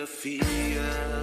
Fia,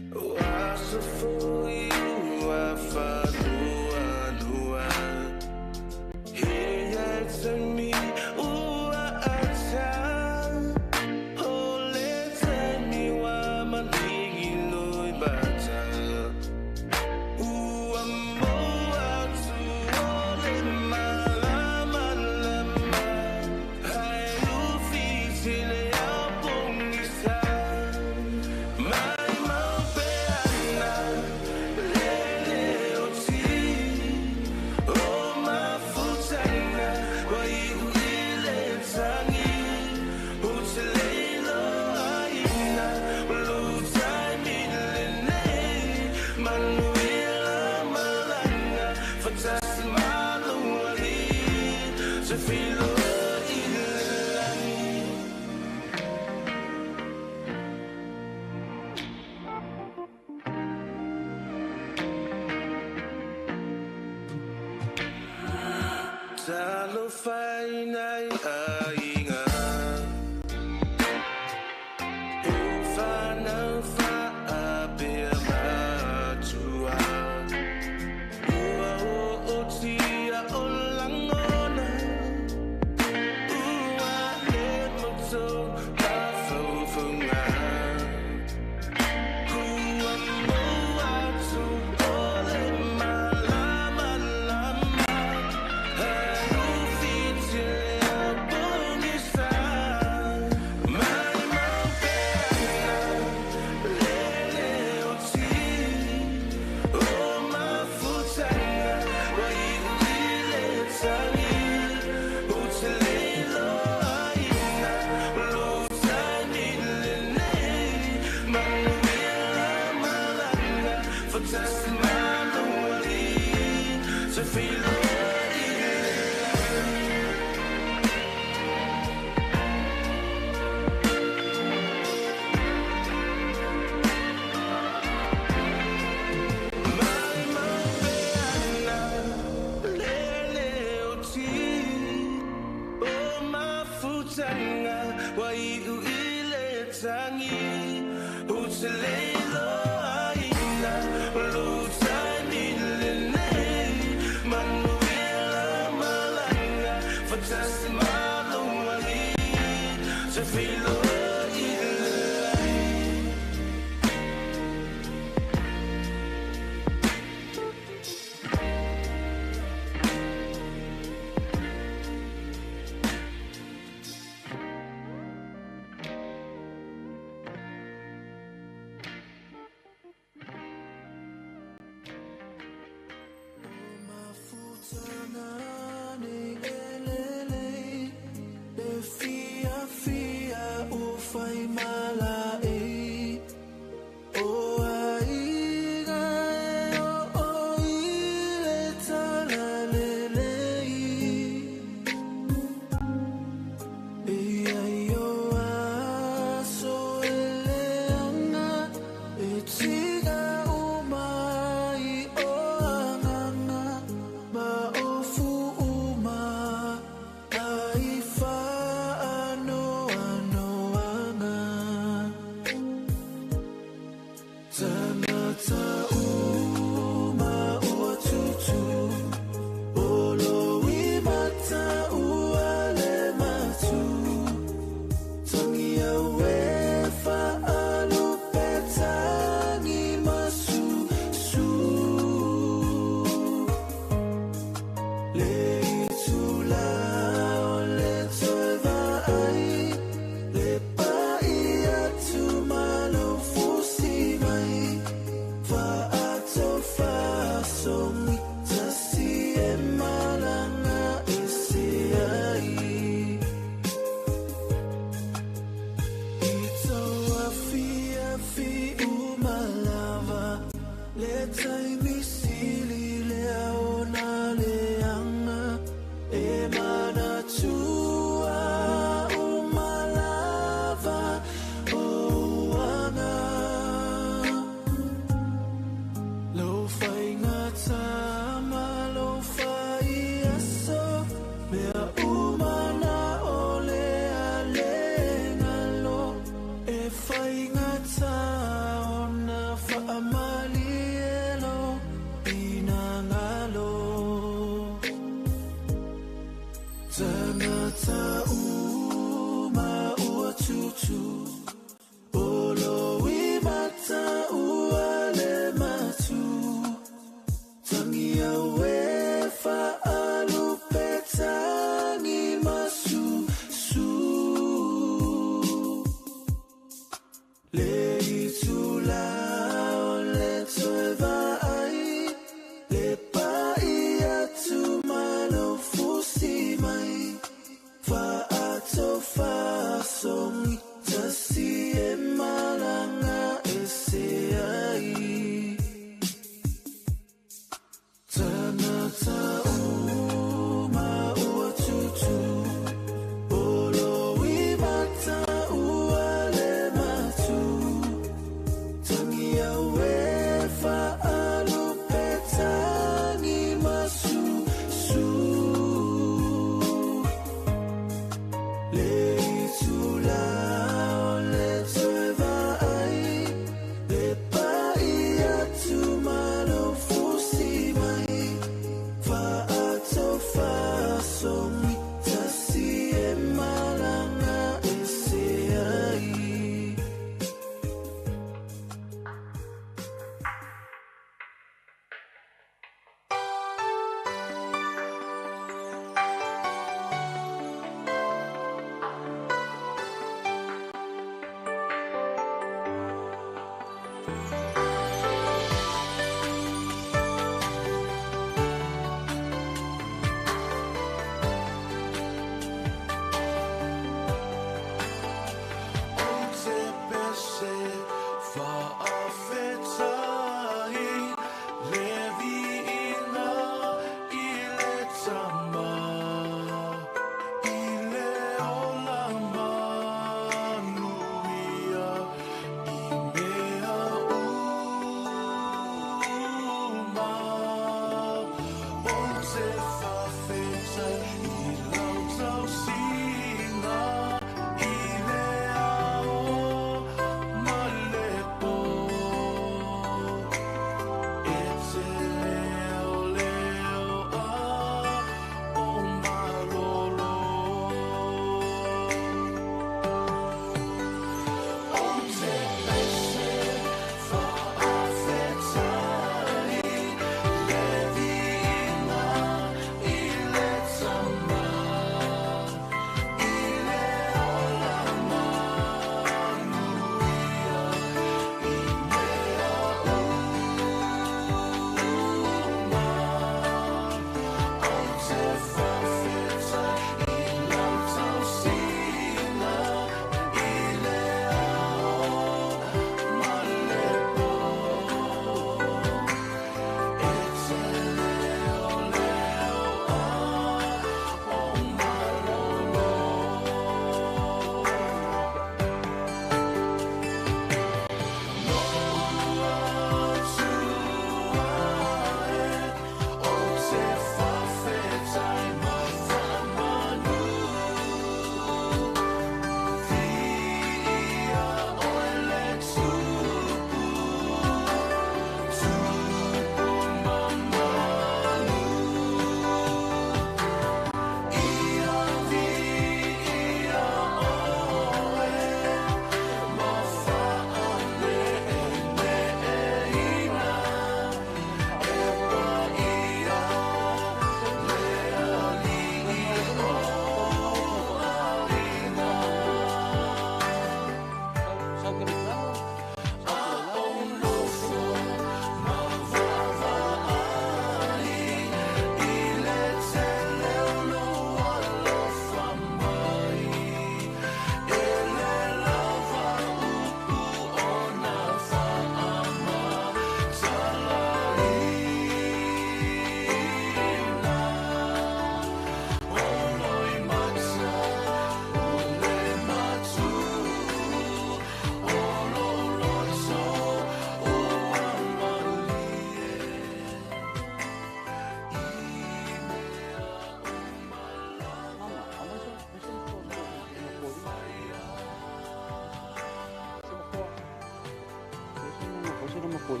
pui.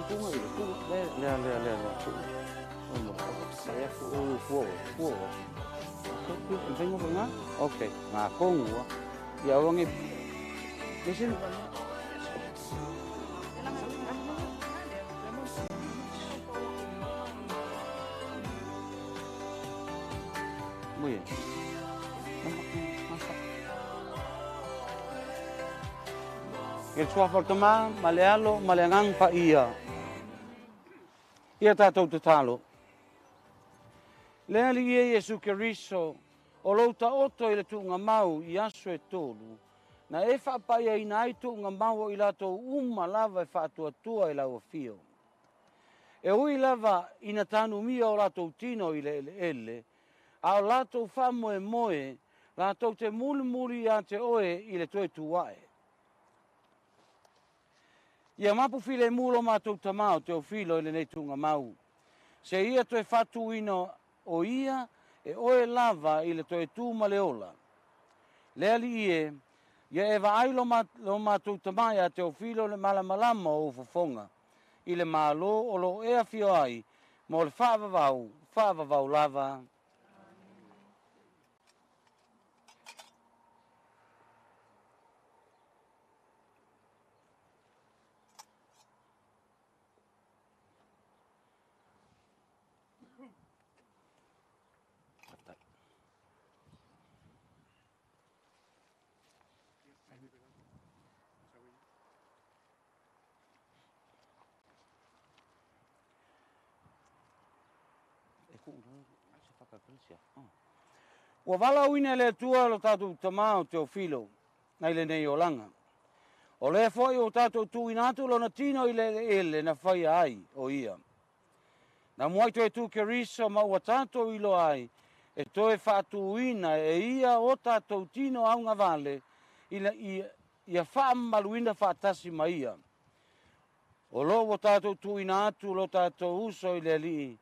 Kunga ile kunga le ku. Saya ku. Vengo nga? Okay. Nga kongo. Ya wangi. Listen. Muy bien. Il suo appartamento, malealo, maleangang pa ia. Ia tātou te talo. Lea li ia Iesu Keriso, o louta oto i le tuunga mau i aso e tolu. Na e whaapaia i nai tuunga mau i lato lava e whaatuatua i lau fio. E ui lava i na tanu mia o lato tino i le ele, a o lato wha moe, lato te muli a te oe i le toe tuae. Ia mapu file mulo mātou tamao te o filo i le nei tunga mau. Se ia toe fatu ino o ia e oe lava i le toe tū maleola. Lea li ie, ia e vaai lo mātou tamaya te o filo le malamalama o ufofonga. I le malo o lo ea fio ai, mo le whaavavau lava. Ua wala uina le tua lo tātou tamao te o filo, nei le nei o langa. O le foi o tātou tu inatu lo na tino i le ele na whai ai o ia. Na muai to e tu Keriso ma ua tātou ilo ai, e toe whaatu uina e ia o tātou tino au ngā vale, ia whaamaluina whaatasi ma ia. O lo o tātou tu inatu lo tātou uso i le li,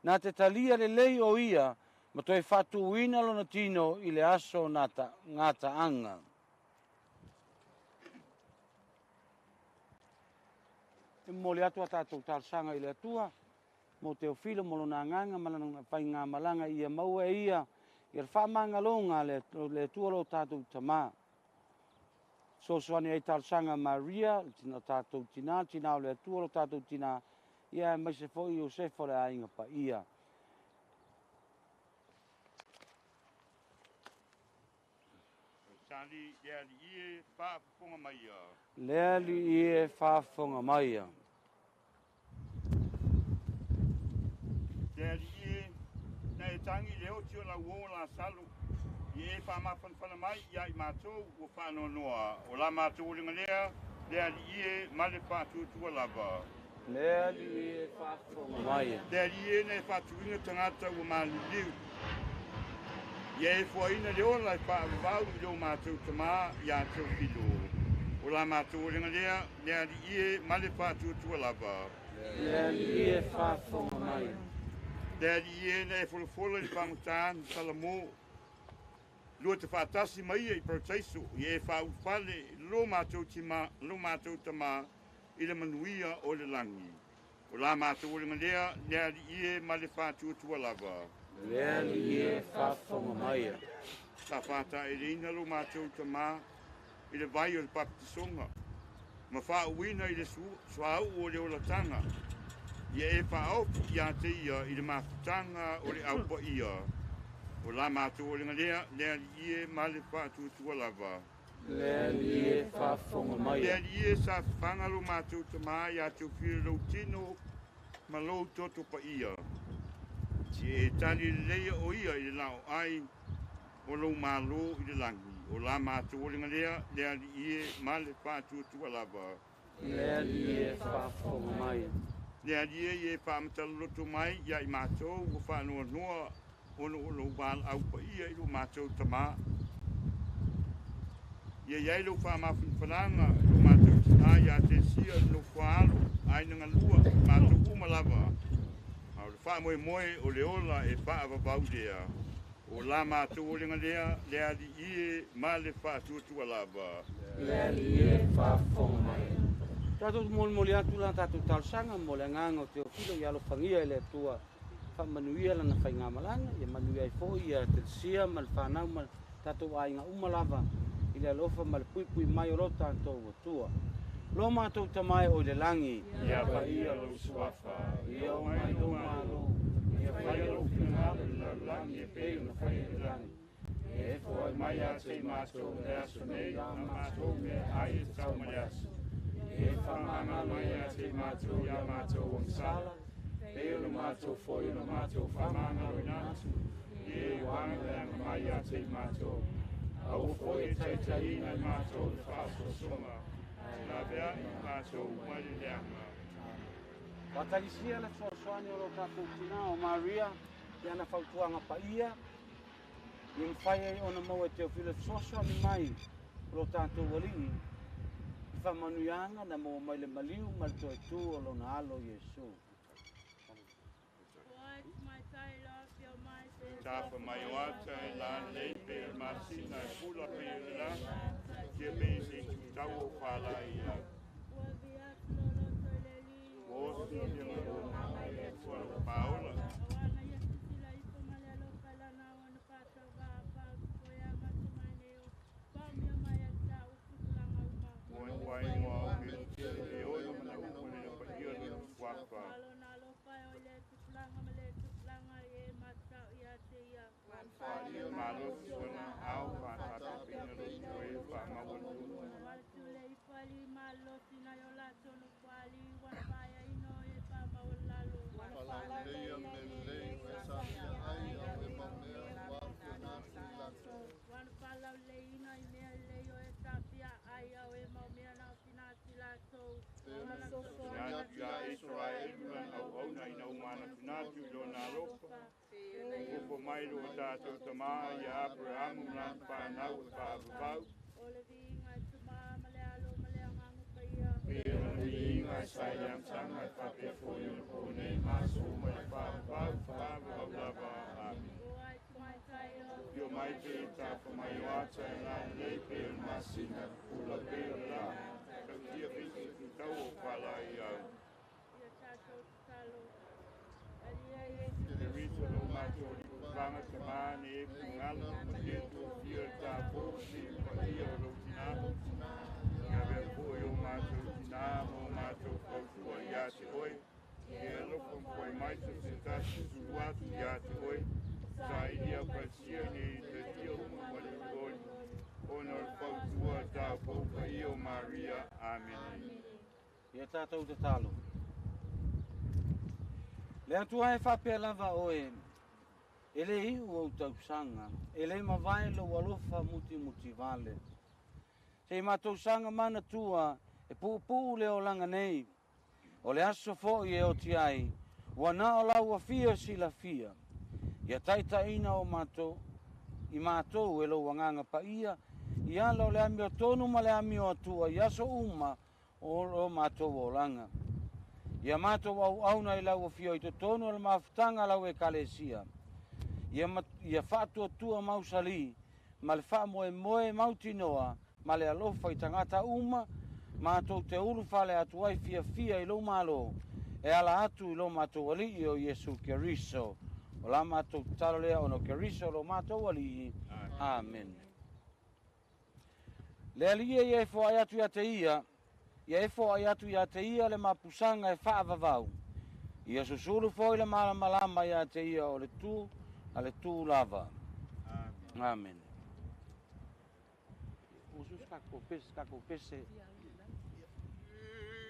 na te talia le lei o ia, ma toi whatu uina lo na tino i le aso ngata anga. E mole atua tātou tārsanga i le atua, mo te o filo molo na nganga, malana whai ngā malanga ia maua e ia, i ar whamanga longa le atua lo tātou tamā. So soani ai tārsanga Maria, tina tātou tina o le atua lo tātou tina, ia mai se foi o se fore a inga pa ia. Sali lea li ie whaafonga mai ia. Lea li ie whaafonga mai ia. Lea li ie, na e tangi leo tio la uo la salu. Ie whaamawhanwhana mai ia i mātou o whaanoa noa. O la mātou ringa lea li ie male whaatutua lava. Lea li ie whaafonga mai ia. Lea li ie na e whaatuinga tangata ua mali liu. Ia e fuaina leo la e whaavavau i leo mātou tamā ia tau filo. O la mātou ringa lea li ie male whaatutua lava. Lea li ie whaafonga mai ia. Lea li ie na e wholofola i whangutān salamo. Lua te whaatasi mai i proteiso, ia e whaupale lo mātou tamā i le manuia o le langi. O la mātou ringa lea li ie male whaatutua lava. Lea li ie whaafonga mai ia. Ta whata e reina lo mātou tamā i le vai o le papitisonga. Ma whauina i le suau o le olatanga. Ia e whaopu ia te ia i le mafutanga o le aupa ia. O la mātou ringa lea li ie male whaatutua lava. Lea li ie whaafonga mai ia. Lea li ie sa whangalo mātou tamā ia te whira lau tino ma lou toto pa ia. Si e tali leia o ia i le lao ai o lou malo i le langi. O la mātou ringa lea li ie male whaatutua lava. Lea li ie whaafonga mai ia. Lea li ie whaamataloto mai ia i mātou o whaanoa noa ono o lou wāla au pa ia i lo mātou tamā. Ia iai lo whaamawhinwhananga i lo mātou tina ia te sia no whaalo ainanga lua mātou umalava. Au le wha moe o le ola e whaavavau lea. O la mātou o ringa lea li ie ma le whaatuatua lava. Lea li ie whaafonga mai ia. Tato moli atu la tato talsanga mo le nganga o Teofilo ia lo fangia le tua whamanuia lana whainga malanga ia manuia i fo ia te sia mal whanau mal tato ainga umalava i le alofa mal pui mai o rota antou o tua. Lo mātou tamai o le langi. Ia pa ia lo suafa, Ia o mai lo malo. Ia whai lo whingale la langi e peo na whai le langi. E fo mai a te mātou le aso nei a mātou me ai e tau mai aso. E whamanga mai a te mātou ia mātou o msala. Peo na mātou foi na mātou whamanga o nātu. E wanga le anga mai a te mātou. Au foi e taitaina i mātou le whaso songa. Na vea i mātou wale le anga. Watalisia na soasoani o lo tātou tina o Maria. Ia na whautuanga pa ia. I mwhai e ona mau e Teofilo soasoani mai o lo tātou walii. I whamanuianga na mo mai le maliu mal to e tū o lo na alo Iesu. Tāwha mai o ata e la leipe e masina e pula pe e la. Kia pe si tau o whala i a. O si ki ma o mai e tua o paola. Wai ngā me e oio mana upone na pa ia le whapa. Whali e malo sona au whātata pina lo koe whamawalu. Ja Israel man au au na ina umana pinatu do na ropa. Upo mai lo tātou tamā i Abraham lan whanau e whaababau. Pēra ni inga saiam tanga e whape fōi o kone maso mai whaababau whaababau lava amin. Pio mai te tāwha mai o ata e la lei pēra masina kula pēra la. Kia piti ki tau o whala i au. Te rito no mātou i kupanga te māne e pungala ma e tō whia tā pōsi pa ia o tina. Ia vea pōi o mātou tina mo mātou kautua i ate oi. E aloko mpoi mai to se tasi suruatu i ate oi. Sa idia pasia ni te tia uma wale koni. Ona o kautua tā pōpa i o Maria. Amen. Ia tātou te talo. Le atua e whapea lava o e le iu o tausanga, e le mawai lo walofa muti vale. Se ma tausanga mana tua e pūpū le o langa nei, o le aso fo i e o tiai, wana o lau a fia si la fia. Ia taita ina o mato, i mato e lo wanganga pa ia, i ala o le ami o tonu ma le ami o atua, i aso uma o mato o langa. Ia mātou au nei lau o fio i to tonu ala mawhitanga lau e kalesia. Ia whātua tua mausali, ma le wha moe mauti noa, ma le alofa i tangata uma, mātou te uru whale atu ai fia i lo malo, e ala atu i lo mātou ali o Iesu Keriso. O la mātou talo lea ono Keriso lo mātou ali. Amen. Le alia i e fo ai atu ia te ia, ia e fo ai atu ia te ia le mapusanga e whaavavau. Ia susuru fo i le malama ia te ia o le tū lava. Amen. Usus kako pese.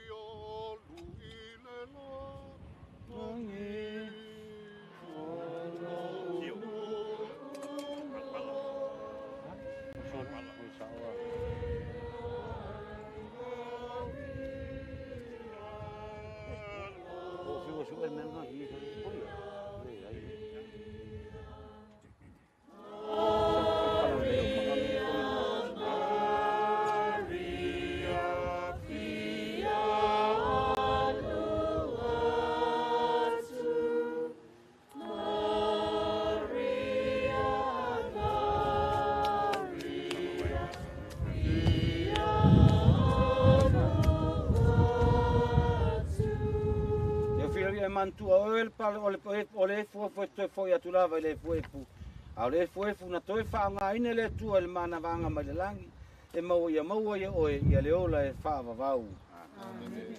Io lui le lo. antua ole fuafu toe foi atu lava i le fuefu. A le fuefu na toe whaangaina le tua le mana vanga mai le langi. E maua ia oe ia le ola e whaavavau. Amen.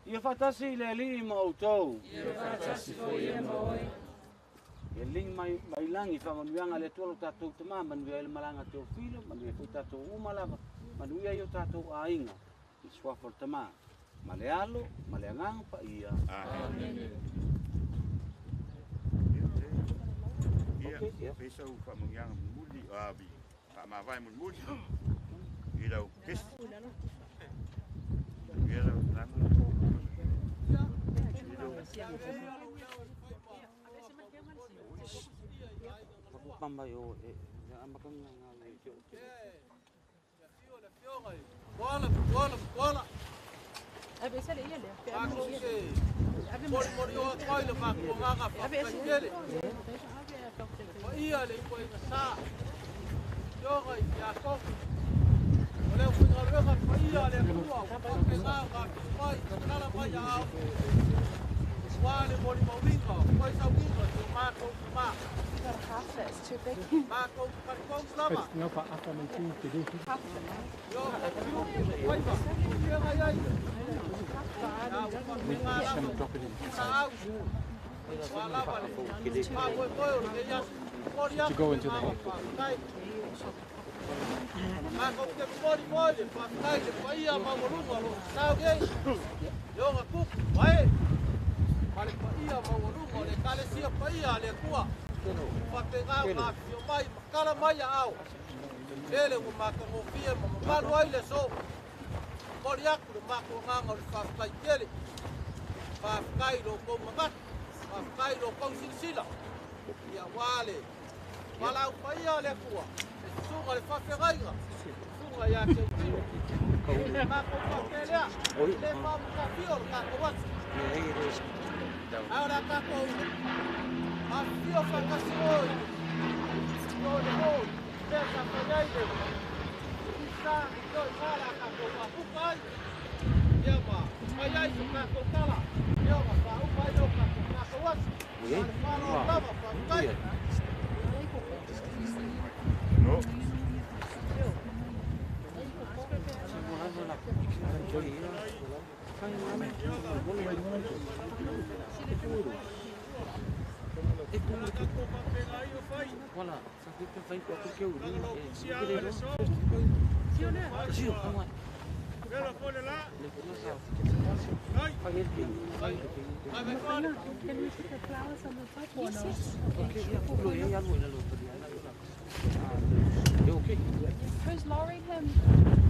Ia whatasi le li ma outou. Ia whatasi fo ia moe. Ia ling mai langi whamanuanga le tualo tātou te mā, manuia ele malanga te o filo, manuia fo tātou umalava, manuia i o tātou ainga, i swafol te mā. Ma le alo, ma le angang pa ia. Amen. Ia, pesa u whamungianga muli, awi, whamawai muli, i lau kesi. Ia lau nana. Pamba yo amakan nga yo. Bola. Ave sale ia le. Mori o koi le mak o nga fa. Ele. O ia le ko ina sa. Yo ga ya ko. Ole ku nga le ga fa ia le ku a ko ke nga ga mai kala mai ya. Wale mori mo wingo. Koi sa wingo to ma ko ma. It's too big. Ma ko ka ko sama. No, but after my team to do. Yo koi ba. Yo ga ya. We're just going to drop it in. To go into the hole. Moriaku mako nganga le whaakai tere. Whaakai lo kou magat. Whaakai lo kou silsila. Ia wale. Walau pa ia le kua. E sunga le whawheraiga. Sunga ia te utiro. Le mako whakelea. Le mamu ka fio le kako watu. Aora kako ue. A fio whakasi oi. Fio le hoi. Tesa whaneide. Isa i toi mara kako wahukai. Ia ma. Mai ai so kako kala. Ia ma whaukai o kako watu. Wale whalo lava whaukai. No. Voilà, ça fait que 20 quoi que vous Who's lowering him?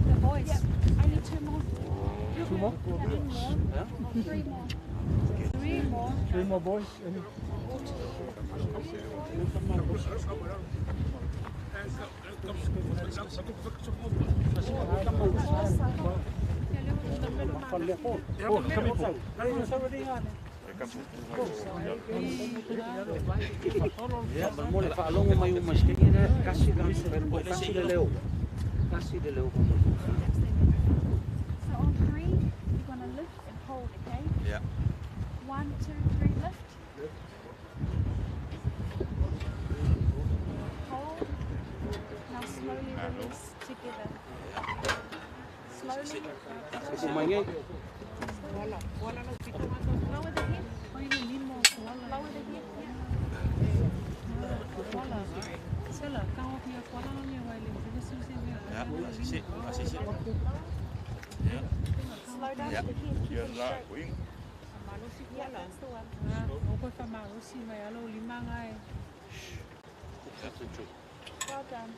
The boys. Yep. Only 2 more. 2 more? 3 more. 3 more. 3 more boys. Any? Ya, mole fa longo mai uma esquina casi casi de leo. Casi de leo. So on 3, you're going to lift and hold, okay? Yeah. 1, 2, 3, lift. Hold. Now slowly release together. Slowly. Kumangai. Lower the head. Lower the head. Slow down the head. Keep Ia it la straight. wing. Yeah, that's the one. Well done.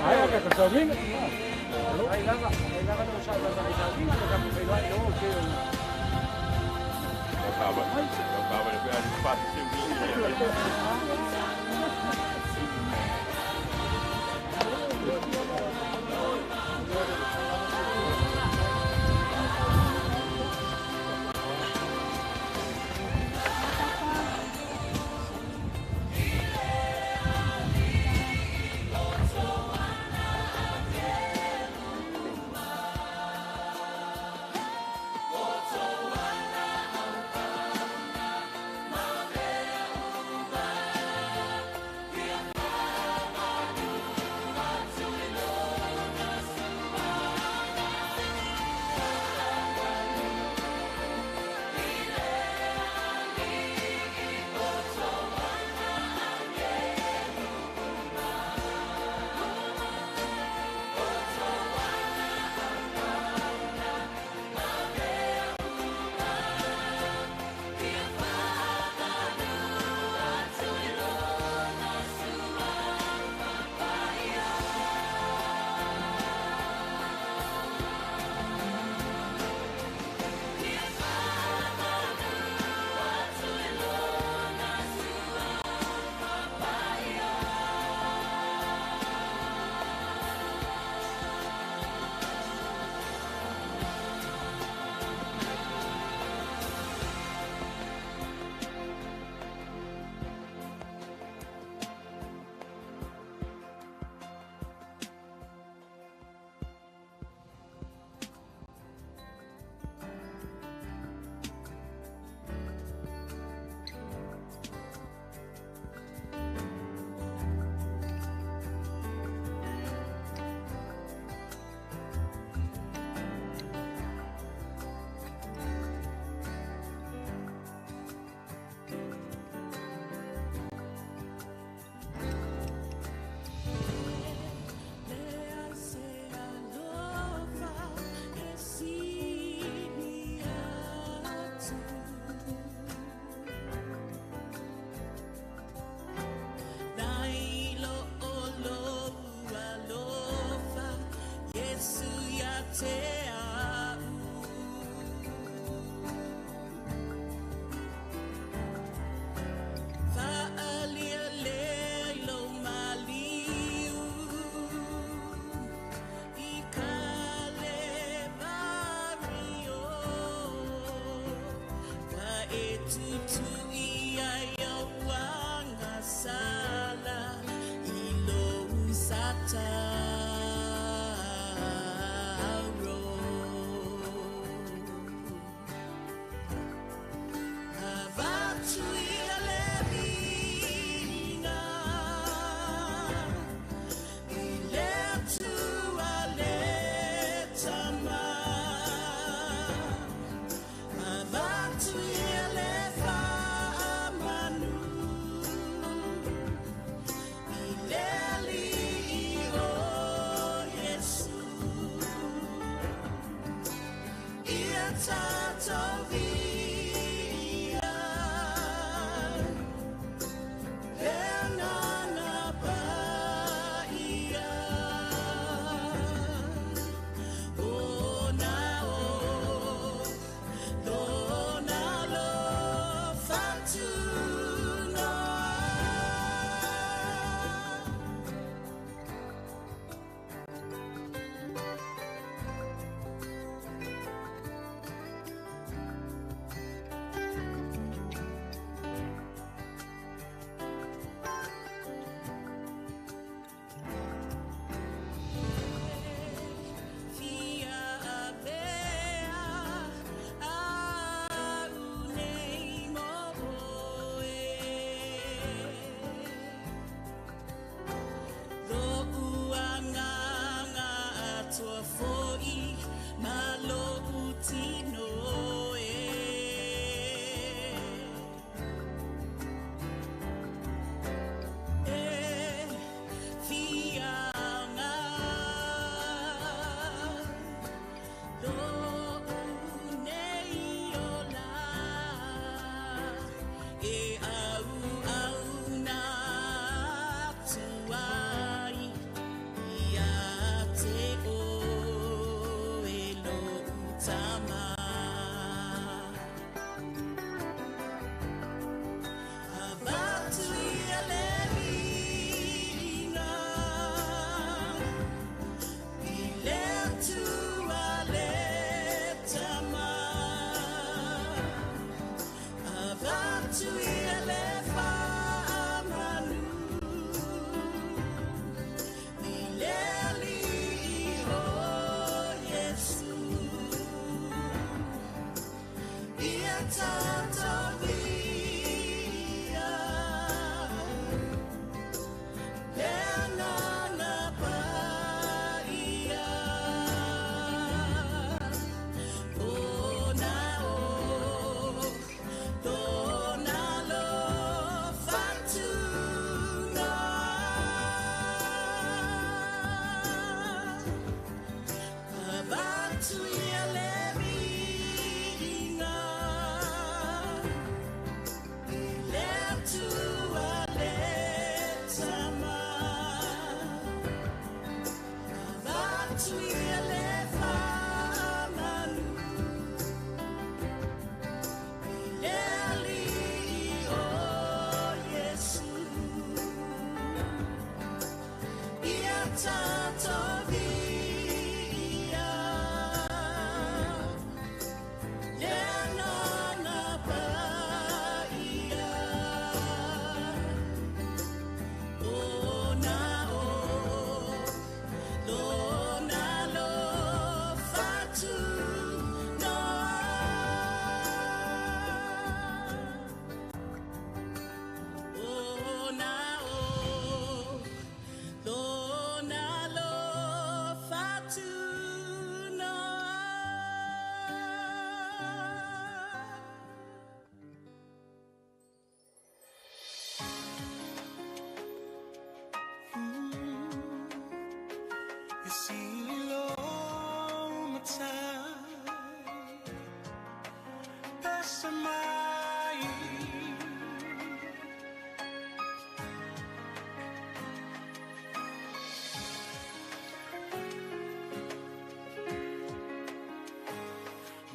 Ayah kata Samin.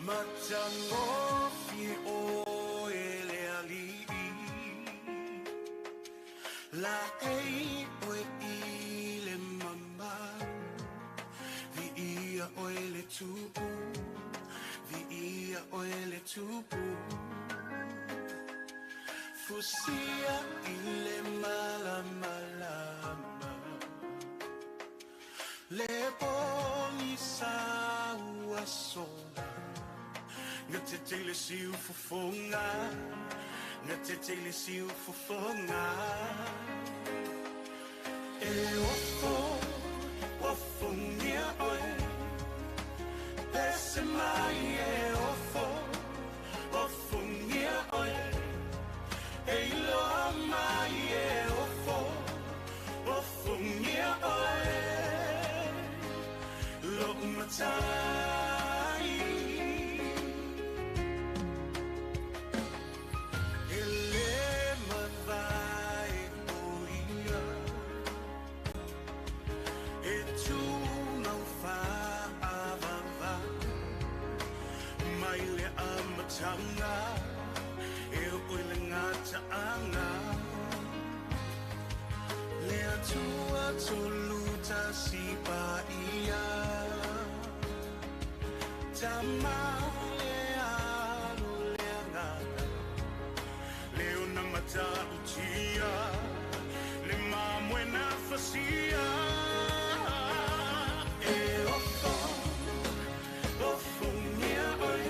Matango fi o ele ali la ei o ile mama vi ia o ele tupu vi ia o ele tupu fusia ile mala malama le poni sa uaso Ngate tele siu fufonga Ngate tele siu fufonga E ofo ngia oe Pese mai e ofo ngia oe E ilo mai e ofo ngia oe Lo umatai Tanga e oile ngata anga le atua toluta si pa ia tama le alo le ngata le una mata utia le mamuena fasia e ofo nia oi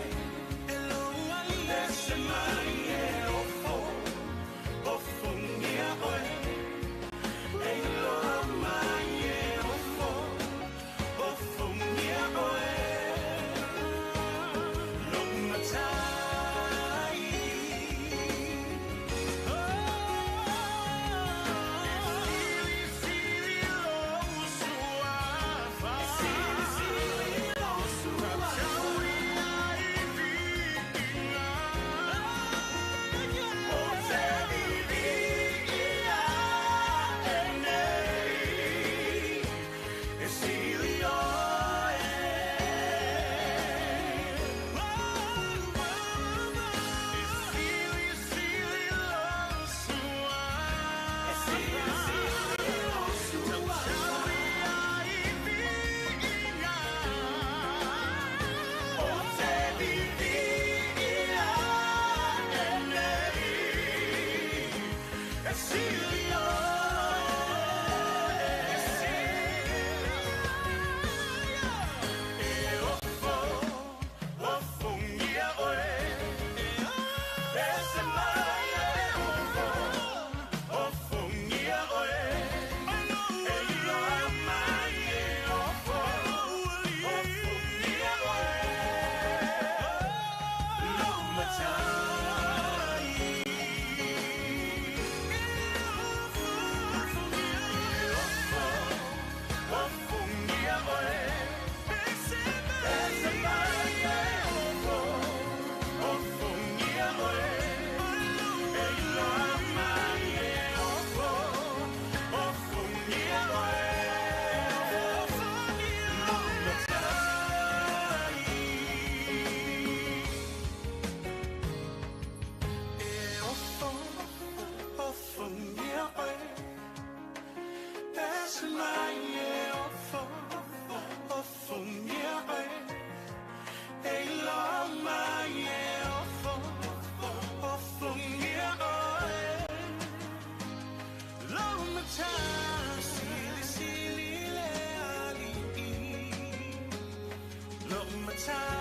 time.